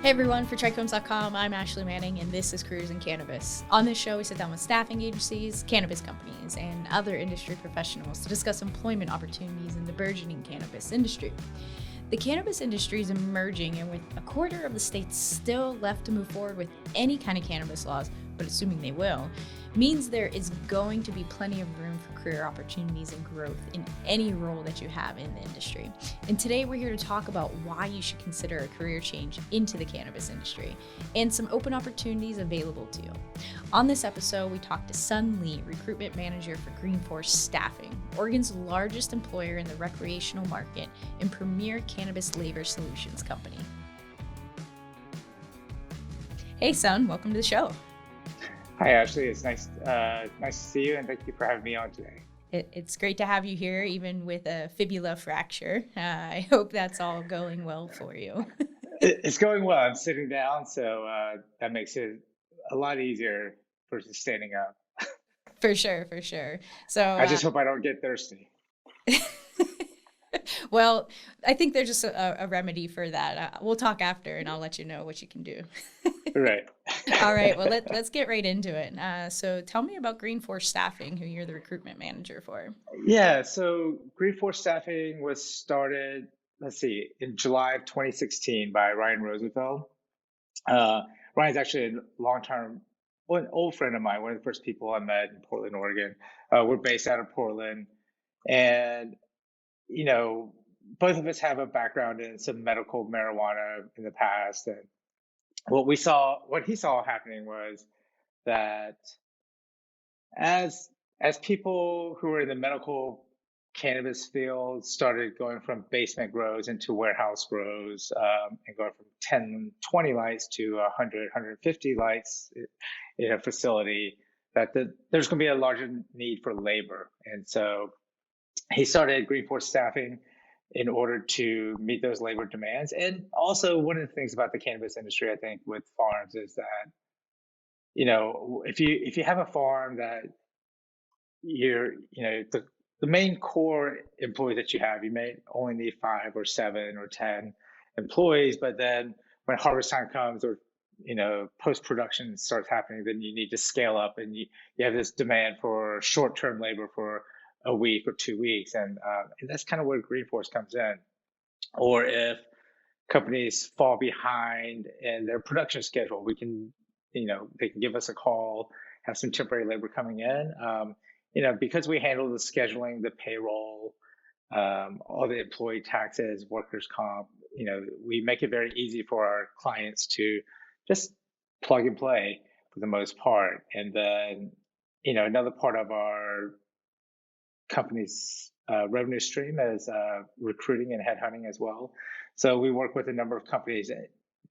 Hey everyone, for trichomes.com, I'm Ashley Manning, and this is Careers in Cannabis. On this show, we sit down with staffing agencies, cannabis companies, and other industry professionals to discuss employment opportunities in the burgeoning cannabis industry. The cannabis industry is emerging, and with a quarter of the states still left to move forward with any kind of cannabis laws, but assuming they will, means there is going to be plenty of room for career opportunities and growth in any role that you have in the industry. And today we're here to talk about why you should consider a career change into the cannabis industry and some open opportunities available to you. On this episode, we talked to Sun Lee, recruitment manager for GreenForce Staffing, Oregon's largest employer in the recreational market and premier cannabis labor solutions company. Hey Sun, welcome to the show. Hi, Ashley. It's nice to see you, and thank you for having me on today. It's great to have you here, even with a fibula fracture. I hope that's all going well for you. It's going well. I'm sitting down, so that makes it a lot easier versus standing up. For sure. So I just hope I don't get thirsty. Well, I think there's just a remedy for that. We'll talk after, and I'll let you know what you can do. Right. All right. Well, let's get right into it. So tell me about GreenForce Staffing, who you're the recruitment manager for. Yeah. So GreenForce Staffing was started, in July of 2016 by Ryan Roosevelt. Ryan's actually an old friend of mine, one of the first people I met in Portland, Oregon. We're based out of Portland, and both of us have a background in some medical marijuana in the past. And what he saw happening was that as people who were in the medical cannabis field started going from basement grows into warehouse grows, and going from 10, 20 lights to 100, 150 lights in a facility, that there's going to be a larger need for labor. And so he started GreenForce Staffing in order to meet those labor demands. And also, one of the things about the cannabis industry, I think, with farms is that, if you have a farm that the main core employees that you have, you may only need 5 or 7 or 10 employees, but then when harvest time comes, or post-production starts happening, then you need to scale up, and you have this demand for short-term labor for a week or 2 weeks, and that's kind of where GreenForce comes in. Or if companies fall behind in their production schedule, they can give us a call, have some temporary labor coming in. Because we handle the scheduling, the payroll, all the employee taxes, workers' comp, we make it very easy for our clients to just plug and play for the most part. And then, another part of our company's revenue stream is recruiting and headhunting as well. So we work with a number of companies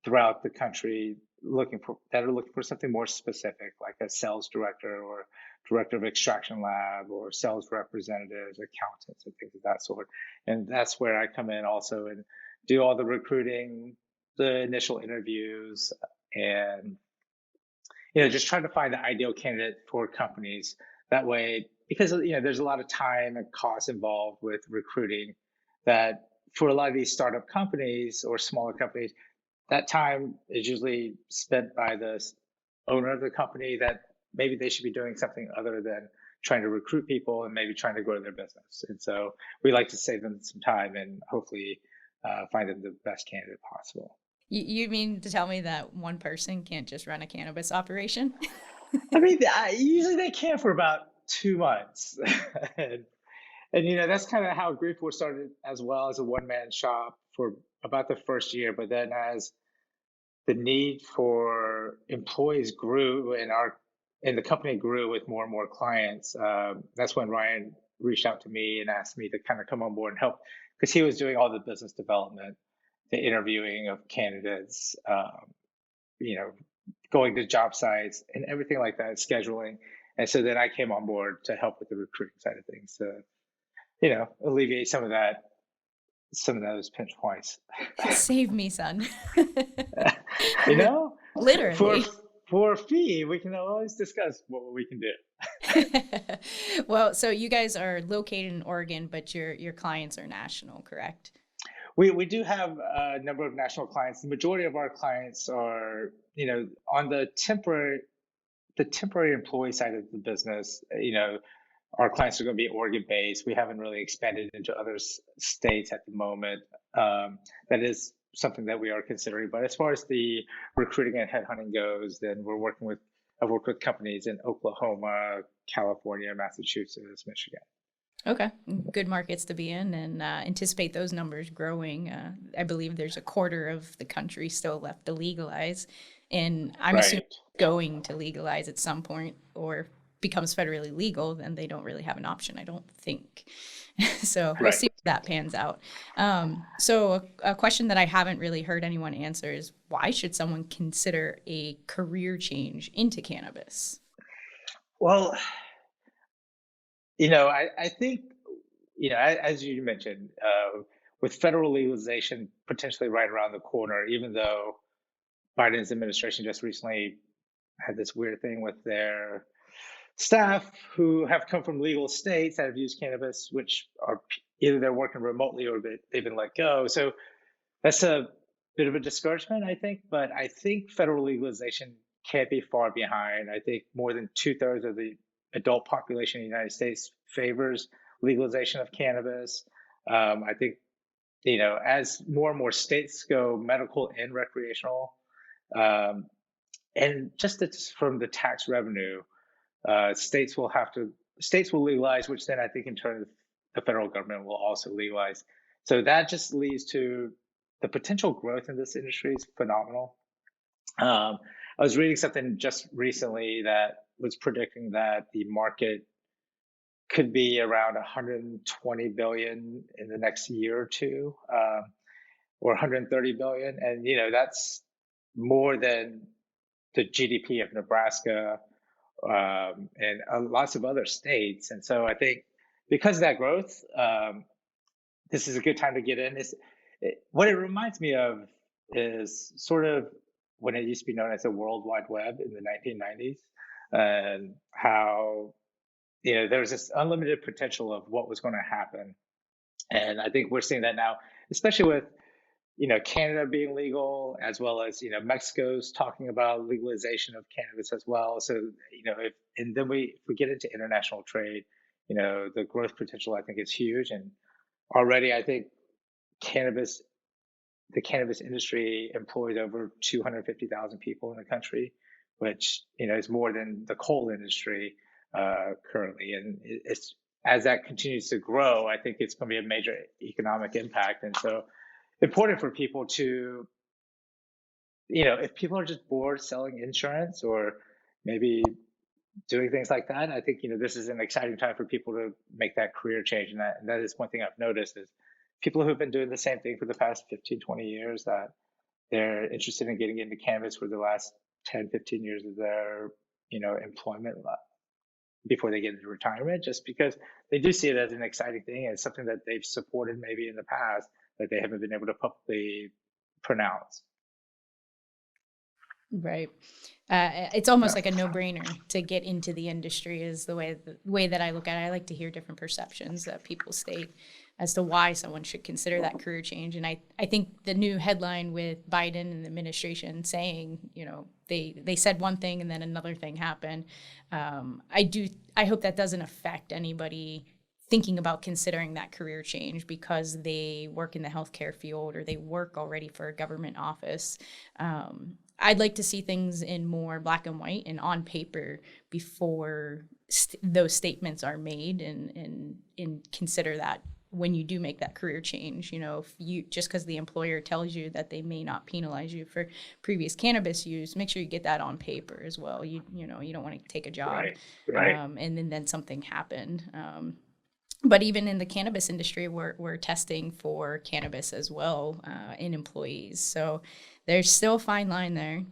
throughout the country that are looking for something more specific, like a sales director or director of extraction lab or sales representatives, accountants, and things of that sort. And that's where I come in also and do all the recruiting, the initial interviews, and just trying to find the ideal candidate for companies. That way, because there's a lot of time and cost involved with recruiting, that for a lot of these startup companies or smaller companies, that time is usually spent by the owner of the company, that maybe they should be doing something other than trying to recruit people and maybe trying to grow their business. And so we like to save them some time and hopefully find them the best candidate possible. You mean to tell me that one person can't just run a cannabis operation? I mean, usually they can for about 2 months. and that's kind of how GreenForce started, as well, as a one-man shop for about the first year. But then as the need for employees grew and the company grew with more and more clients, that's when Ryan reached out to me and asked me to kind of come on board and help, because he was doing all the business development, the interviewing of candidates, going to job sites and everything like that, scheduling. And so then I came on board to help with the recruiting side of things to, alleviate some of those pinch points. Save me, son. Literally. For a fee, we can always discuss what we can do. Well, so you guys are located in Oregon, but your clients are national, correct? We do have a number of national clients. The majority of our clients are, on the temporary employee side of the business. Our clients are going to be Oregon based. We haven't really expanded into other states at the moment. That is something that we are considering. But as far as the recruiting and headhunting goes, then I've worked with companies in Oklahoma, California, Massachusetts, Michigan. Okay, good markets to be in, and anticipate those numbers growing. I believe there's a quarter of the country still left to legalize, and I'm assuming Right. going to legalize at some point or becomes federally legal, then they don't really have an option, I don't think. So we'll Right. see if that pans out. So a question that I haven't really heard anyone answer is, why should someone consider a career change into cannabis? Well, I think, as you mentioned, with federal legalization potentially right around the corner, even though Biden's administration just recently had this weird thing with their staff who have come from legal states that have used cannabis, which are either they're working remotely or they've been let go. So that's a bit of a discouragement, I think. But I think federal legalization can't be far behind. I think more than two-thirds of the adult population in the United States favors legalization of cannabis. I think, as more and more states go medical and recreational, um, and just from the tax revenue, states will legalize, which then I think in turn the federal government will also legalize. So that just leads to the potential growth in this industry is phenomenal. I was reading something just recently that was predicting that the market could be around 120 billion in the next year or two, or 130 billion, and that's more than the GDP of Nebraska, and lots of other states. And so I think because of that growth, this is a good time to get in. What it reminds me of is sort of when it used to be known as the World Wide Web in the 1990s, and how there was this unlimited potential of what was going to happen. And I think we're seeing that now, especially with Canada being legal, as well as Mexico's talking about legalization of cannabis as well. So if we get into international trade, the growth potential I think is huge. And already I think cannabis the cannabis industry employs over 250,000 people in the country, which is more than the coal industry currently. And it's as that continues to grow, I think it's going to be a major economic impact. And so important for people to, if people are just bored selling insurance or maybe doing things like that, I think, this is an exciting time for people to make that career change. And that is one thing I've noticed is people who've been doing the same thing for the past 15, 20 years, that they're interested in getting into cannabis for the last 10, 15 years of their, employment before they get into retirement, just because they do see it as an exciting thing and something that they've supported maybe in the past that they haven't been able to publicly pronounce. Right. It's almost like a no-brainer to get into the industry is the way that I look at it. I like to hear different perceptions that people state as to why someone should consider that career change. And I think the new headline with Biden and the administration saying, they said one thing and then another thing happened. I hope that doesn't affect anybody thinking about considering that career change because they work in the healthcare field or they work already for a government office. I'd like to see things in more black and white and on paper before those statements are made, and consider that when you do make that career change, if you just because the employer tells you that they may not penalize you for previous cannabis use, make sure you get that on paper as well. You don't want to take a job, Right. and then something happened. But even in the cannabis industry, we're testing for cannabis as well in employees. So there's still a fine line there,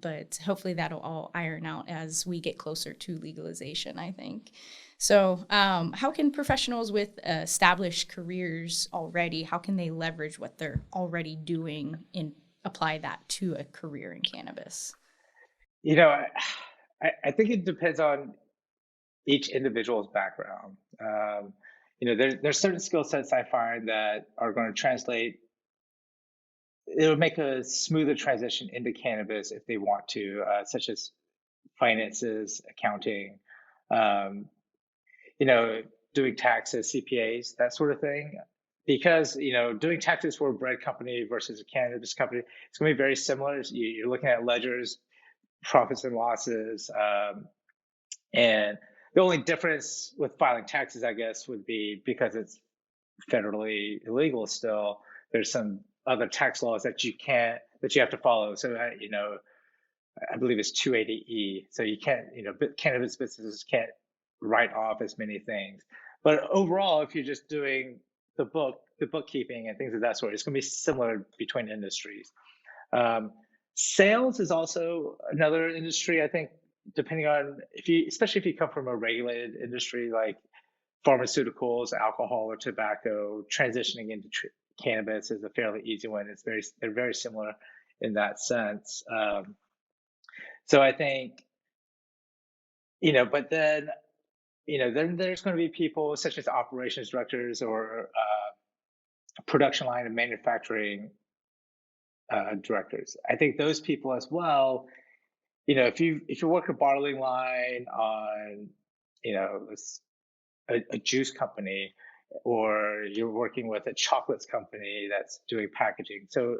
but hopefully that'll all iron out as we get closer to legalization, I think. So how can professionals with established careers already, how can they leverage what they're already doing and apply that to a career in cannabis? I think it depends on each individual's background. There's certain skill sets I find that are going to translate it'll make a smoother transition into cannabis if they want to, such as finances, accounting, um, you know, doing taxes, CPAs, that sort of thing. Because, doing taxes for a bread company versus a cannabis company, it's going to be very similar. You're looking at ledgers, profits and losses. And the only difference with filing taxes, I guess, would be because it's federally illegal still, there's some other tax laws that you have to follow. So, I believe it's 280E. So you can't, cannabis businesses can't write off as many things. But overall, if you're just doing the bookkeeping and things of that sort, it's going to be similar between industries. Um, Sales is also another industry, I think, depending on especially if you come from a regulated industry like pharmaceuticals, alcohol, or tobacco, transitioning into cannabis is a fairly easy one. They're very similar in that sense. So I think, but then, then there's going to be people such as operations directors or production line and manufacturing directors. I think those people as well, if you work a bottling line on, a juice company, or you're working with a chocolates company that's doing packaging. So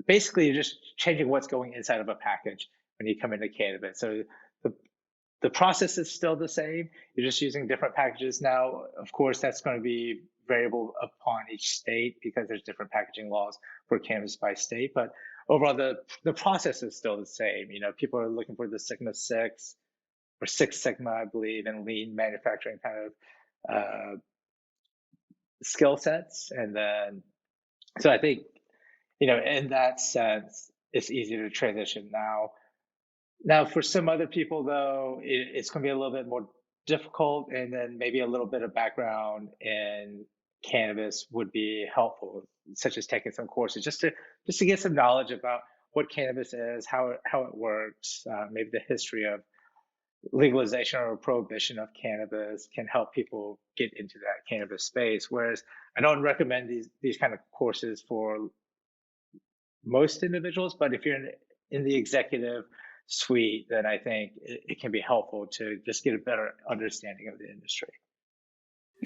basically, you're just changing what's going inside of a package when you come into cannabis. So the the process is still the same. You're just using different packages now. Of course, that's going to be variable upon each state because there's different packaging laws for cannabis by state. But overall, the process is still the same. People are looking for the Sigma Six or Six Sigma, I believe, and lean manufacturing kind of skill sets. And then, so I think, in that sense, it's easier to transition now. Now, for some other people, though, it's going to be a little bit more difficult, and then maybe a little bit of background in cannabis would be helpful, such as taking some courses just to get some knowledge about what cannabis is, how it works, maybe the history of legalization or prohibition of cannabis can help people get into that cannabis space. Whereas I don't recommend these kind of courses for most individuals, but if you're in the executive suite, then I think it can be helpful to just get a better understanding of the industry.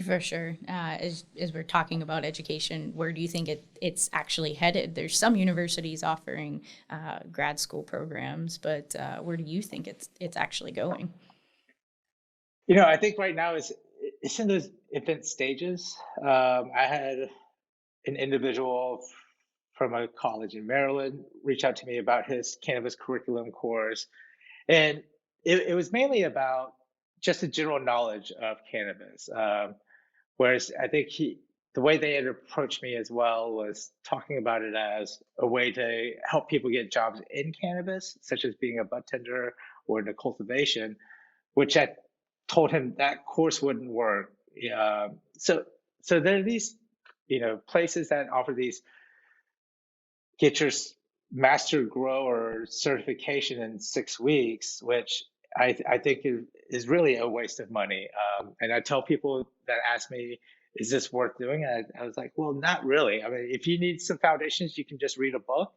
For sure. As we're talking about education, where do you think it's actually headed? There's some universities offering grad school programs, but where do you think it's actually going? I think right now it's in those infant stages. I had an individual from a college in Maryland reach out to me about his cannabis curriculum course. And it was mainly about just the general knowledge of cannabis. Whereas I think the way they had approached me as well was talking about it as a way to help people get jobs in cannabis, such as being a bud tender or in the cultivation, which I told him that course wouldn't work. So there are these, places that offer these get your master grower certification in 6 weeks, which I think is really a waste of money. And I tell people that ask me, is this worth doing? I was like, well, not really. I mean, if you need some foundations, you can just read a book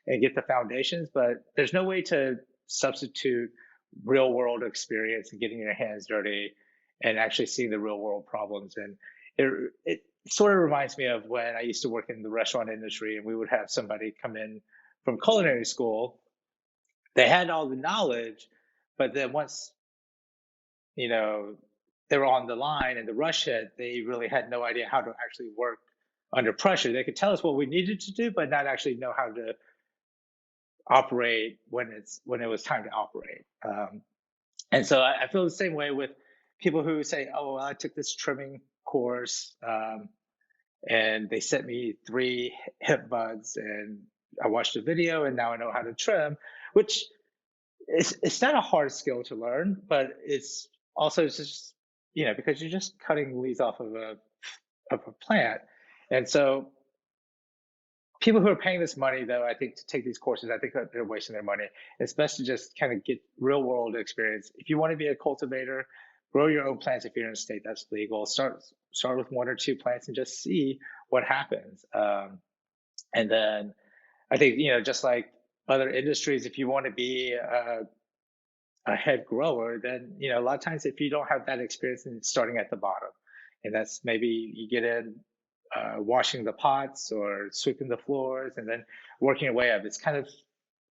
and get the foundations, but there's no way to substitute real world experience and getting your hands dirty and actually seeing the real world problems. And it sort of reminds me of when I used to work in the restaurant industry, and we would have somebody come in from culinary school. They had all the knowledge, but then once, they were on the line and the rush hit, they really had no idea how to actually work under pressure. They could tell us what we needed to do, but not actually know how to operate when it was time to operate. And so I feel the same way with people who say, "Oh, well, I took this trimming course, and they sent me 3 hip buds, and I watched a video, and now I know how to trim," which it's not a hard skill to learn, but it's also just because you're just cutting leaves off of a plant, and so people who are paying this money, though, I think to take these courses, I think that they're wasting their money. It's best to just kind of get real world experience. If you want to be a cultivator, grow your own plants. If you're in a state that's legal, start with 1 or 2 plants and just see what happens. And then I think, just like other industries, if you want to be a head grower, then, a lot of times if you don't have that experience, then it's starting at the bottom. And that's maybe you get in washing the pots or sweeping the floors and then working your way up. It's kind of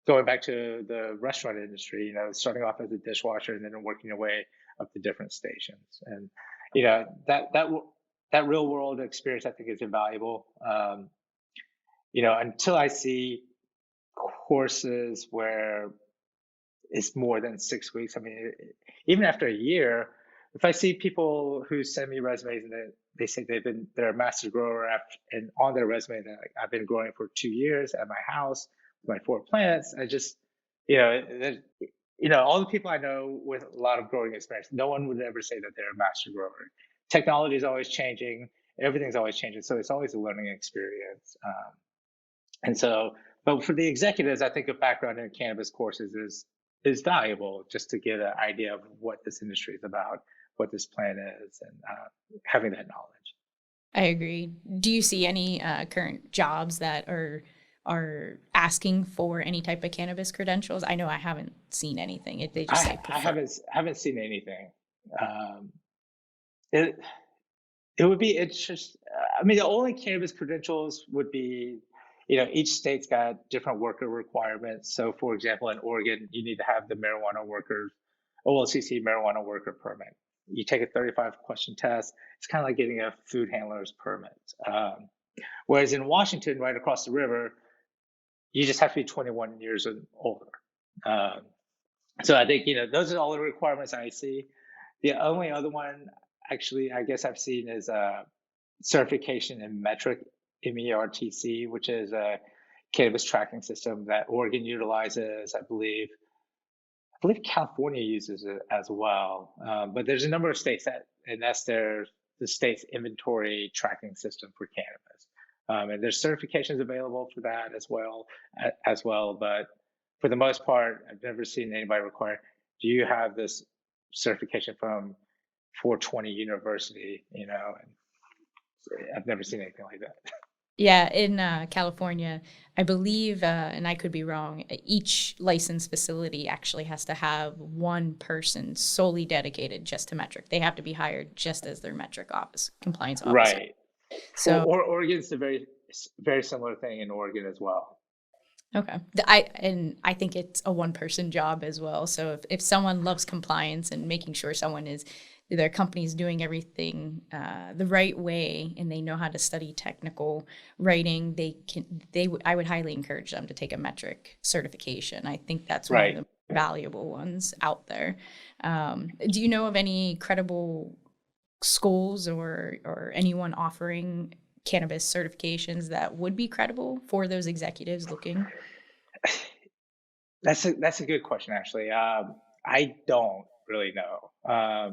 going back to the restaurant industry, starting off as a dishwasher and then working your way up to different stations. And, that real world experience, I think, is invaluable. Until I see courses where it's more than 6 weeks. I mean, even after a year, if I see people who send me resumes and they say they're a master grower and on their resume that like, I've been growing for 2 years at my house with my 4 plants, I just, all the people I know with a lot of growing experience, no one would ever say that they're a master grower. Technology is always changing. Everything's always changing. So it's always a learning experience. And so, but for the executives, I think a background in cannabis courses is valuable just to get an idea of what this industry is about, what this plant is, and having that knowledge. I agree. Do you see any current jobs that are asking for any type of cannabis credentials? I know I haven't seen anything. They just say I prefer. haven't seen anything. It it would be interesting. I mean, the only cannabis credentials would be, each state's got different worker requirements. So, for example, in Oregon, you need to have the marijuana workers, OLCC marijuana worker permit. You take a 35-question test. It's kind of like getting a food handler's permit. Whereas in Washington, right across the river, you just have to be 21 years and older. So I think, those are all the requirements I see. The only other one, actually, I guess I've seen is certification in metric, MERTC, which is a cannabis tracking system that Oregon utilizes. I believe California uses it as well. But there's a number of states and that's the state's inventory tracking system for cannabis. And there's certifications available for that as well. But for the most part, I've never seen anybody require, do you have this certification from 420 University, and I've never seen anything like that. Yeah, in California, I believe, and I could be wrong, each licensed facility actually has to have one person solely dedicated just to metric. They have to be hired just as their metric office compliance officer. Right. So, Oregon's a very similar thing in Oregon as well. okay. I think it's a one-person job as well. So if someone loves compliance and making sure their company's doing everything the right way and they know how to study technical writing, I would highly encourage them to take a metric certification. I think that's one of the valuable ones out there. Do you know of any credible schools or anyone offering cannabis certifications that would be credible for those executives looking? That's a good question, actually. I don't really know. I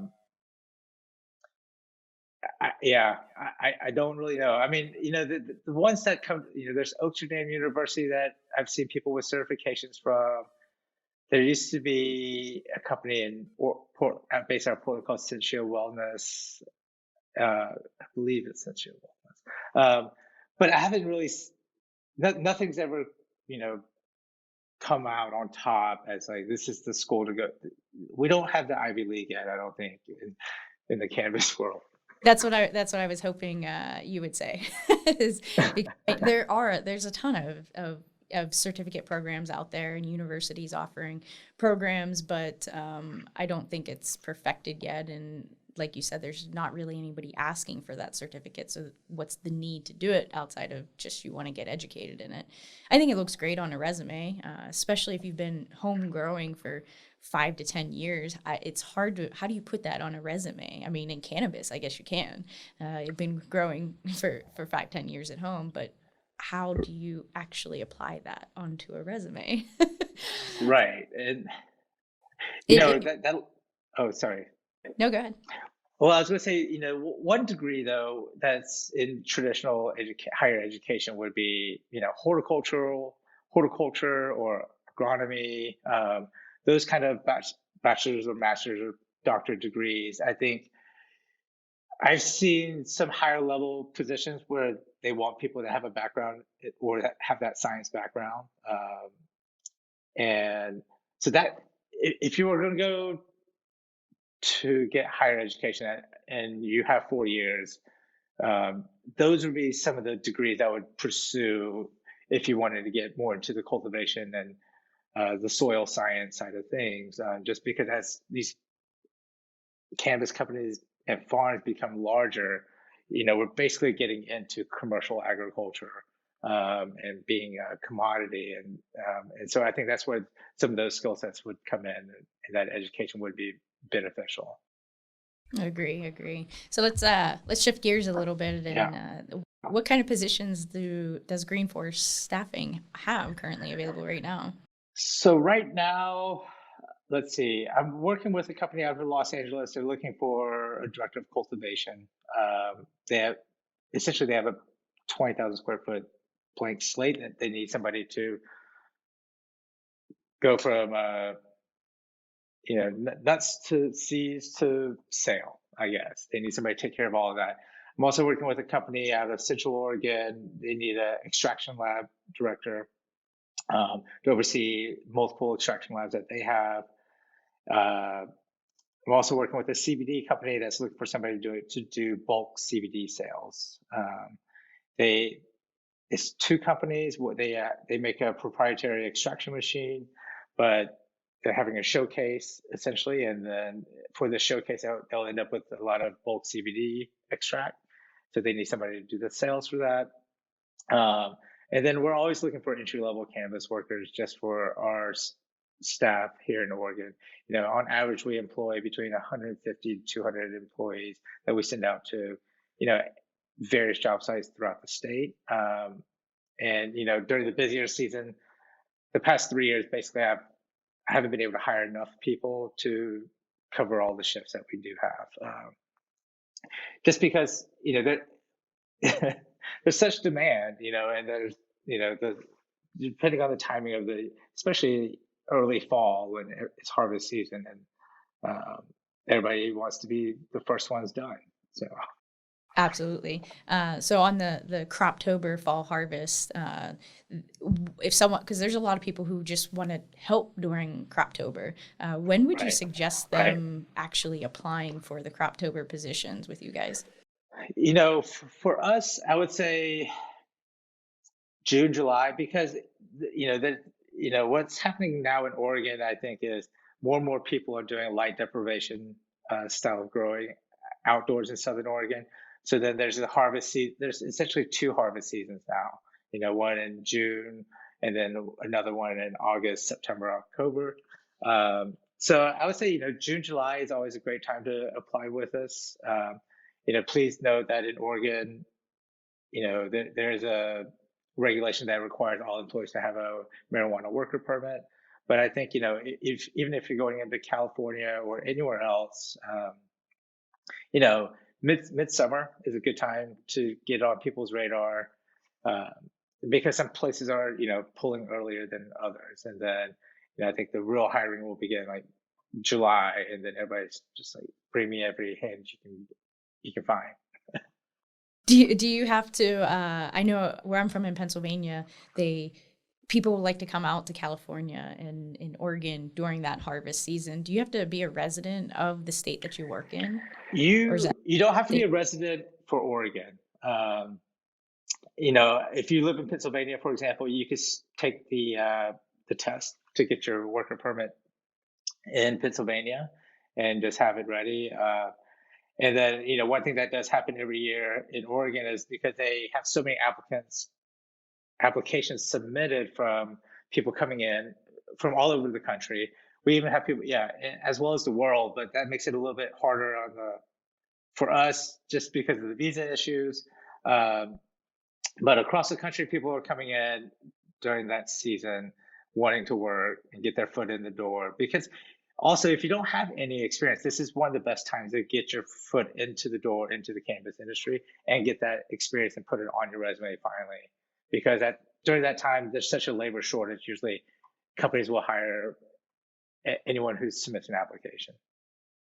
don't really know. I mean, the ones that come, there's Notre Dame University that I've seen people with certifications from. There used to be a company based out of Portland called CiC Wellness. I believe it's CiC Wellness. But I haven't really, nothing's ever, come out on top as like, this is the school to go. We don't have the Ivy League yet, I don't think, in the cannabis world. That's what I was hoping you would say. There's a ton of certificate programs out there and universities offering programs, but I don't think it's perfected yet. And like you said, there's not really anybody asking for that certificate. So what's the need to do it outside of just you want to get educated in it? I think it looks great on a resume, especially if you've been home growing for 5 to 10 years. It's hard to, how do you put that on a resume? I mean, in cannabis, I guess you can. You've been growing for 5, 10 years at home, but how do you actually apply that onto a resume? Right. And, oh, sorry. No, go ahead. Well, I was going to say, one degree though that's in traditional higher education would be, horticulture or agronomy, those kind of bachelor's or master's or doctorate degrees. I think I've seen some higher level positions where they want people to have a background or that have that science background. And so that if you were going to go to get higher education and you have 4 years, um, those would be some of the degrees I would pursue if you wanted to get more into the cultivation and the soil science side of things. Just because as these cannabis companies and farms become larger, we're basically getting into commercial agriculture and being a commodity, and so I think that's where some of those skill sets would come in, and that education would be beneficial. Agree. So let's shift gears a little bit Yeah. and what kind of positions does GreenForce Staffing have currently available right now? So right now, let's see. I'm working with a company out of Los Angeles. They're looking for a director of cultivation. They have essentially they have a 20,000 square foot blank slate that they need somebody to go from nuts to seeds to sale. I guess they need somebody to take care of all of that. I'm also working with a company out of Central Oregon. They need an extraction lab director to oversee multiple extraction labs that they have. Uh, I'm also working with a CBD company that's looking for somebody to do bulk CBD sales. They It's two companies. They make a proprietary extraction machine, but they're having a showcase essentially, and then for the showcase, they'll end up with a lot of bulk CBD extract. So they need somebody to do the sales for that. And then we're always looking for entry level cannabis workers just for our staff here in Oregon. On average, we employ between 150 to 200 employees that we send out to, you know, various job sites throughout the state. And during the busier season, the past 3 years, basically, I haven't been able to hire enough people to cover all the shifts that we do have. Just because there's such demand, and there's the depending on the timing of especially early fall when it's harvest season, and everybody wants to be the first ones done. So Absolutely. So on the Croptober fall harvest, if someone, because there's a lot of people who just want to help during Croptober, when would you right, suggest right. them actually applying for the Croptober positions with you guys? For us, I would say June, July, because what's happening now in Oregon, I think, is more and more people are doing light deprivation style of growing outdoors in Southern Oregon. So then there's the harvest season. There's essentially two harvest seasons now. One in June and then another one in August, September, October. So I would say June, July is always a great time to apply with us. Please note that in Oregon, there's a regulation that requires all employees to have a marijuana worker permit. But I think, if even if you're going into California or anywhere else, you know, midsummer is a good time to get on people's radar, uh, because some places are, pulling earlier than others. And then, I think the real hiring will begin like July, and then everybody's just like, bring me every hand you can find. Do you have to? I know where I'm from in Pennsylvania, people like to come out to California and in Oregon during that harvest season. Do you have to be a resident of the state that you work in, or is that You don't have to be state? a resident for Oregon. If you live in Pennsylvania, for example, you could take the test to get your worker permit in Pennsylvania and just have it ready. And then, one thing that does happen every year in Oregon is because they have so many applications submitted from people coming in from all over the country. We even have people, yeah, as well as the world, but that makes it a little bit harder for us just because of the visa issues. Um, but across the country, people are coming in during that season wanting to work and get their foot in the door. Because also, if you don't have any experience, this is one of the best times to get your foot into the door into the cannabis industry and get that experience and put it on your resume finally. Because during that time, there's such a labor shortage. Usually, companies will hire anyone who submits an application.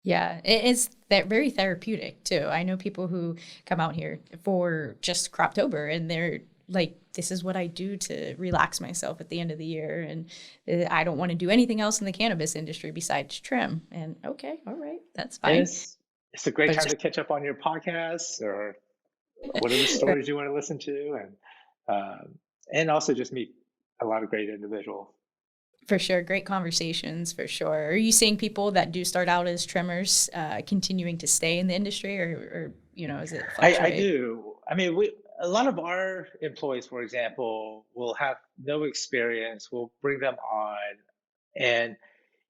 Yeah, it's that very therapeutic too. I know people who come out here for just Croptober and they're like, this is what I do to relax myself at the end of the year. And I don't want to do anything else in the cannabis industry besides trim. And okay, all right, that's And fine. it's a great But it's time just to catch up on your podcasts or whatever stories you want to listen to, and also just meet a lot of great individuals. for sure, great conversations for sure. Are you seeing people that do start out as trimmers continuing to stay in the industry, or is it I fluctuate? do. I mean, a lot of our employees, for example, will have no experience. We'll bring them on, and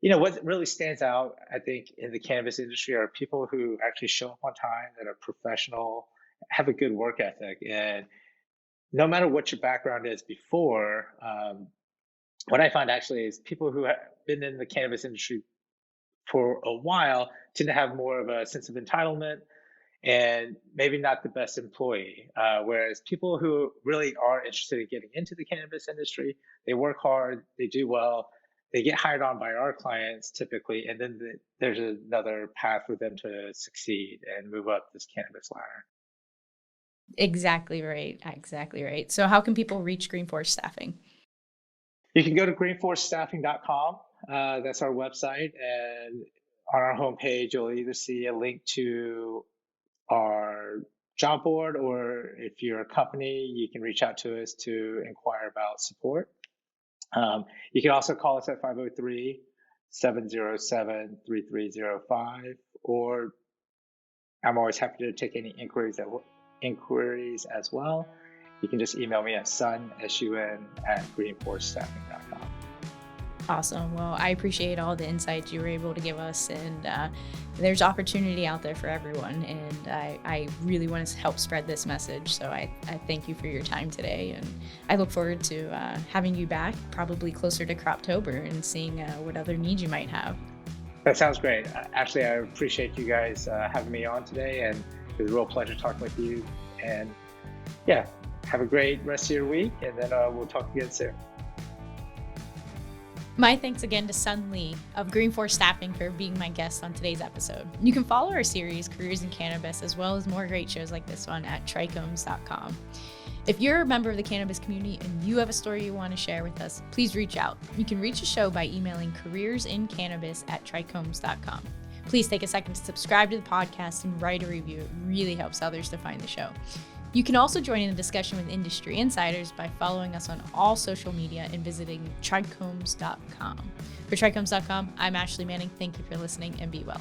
what really stands out, I think, in the cannabis industry are people who actually show up on time, that are professional, have a good work ethic, and no matter what your background is before, what I find actually is people who have been in the cannabis industry for a while tend to have more of a sense of entitlement and maybe not the best employee. Whereas people who really are interested in getting into the cannabis industry, they work hard, they do well, they get hired on by our clients typically, and then there's another path for them to succeed and move up this cannabis ladder. Exactly right. Exactly right. So how can people reach GreenForce Staffing? You can go to greenforcestaffing.com. That's our website. And on our homepage, you'll either see a link to our job board, or if you're a company, you can reach out to us to inquire about support. You can also call us at 503-707-3305, or I'm always happy to take any inquiries as well. You can just email me at sun@greenforcestaffing.com. Awesome. Well, I appreciate all the insights you were able to give us, and there's opportunity out there for everyone, and I really want to help spread this message. So I thank you for your time today, and I look forward to having you back probably closer to Croptober and seeing what other needs you might have. That sounds great. Actually, I appreciate you guys having me on today, and it was a real pleasure talking with you. And yeah, have a great rest of your week, and then we'll talk again soon. My thanks again to Sun Lee of GreenForce Staffing for being my guest on today's episode. You can follow our series, Careers in Cannabis, as well as more great shows like this one at trichomes.com. If you're a member of the cannabis community and you have a story you want to share with us, please reach out. You can reach the show by emailing careersincannabis@trichomes.com. Please take a second to subscribe to the podcast and write a review. It really helps others to find the show. You can also join in the discussion with industry insiders by following us on all social media and visiting trichomes.com. For trichomes.com, I'm Ashley Manning. Thank you for listening, and be well.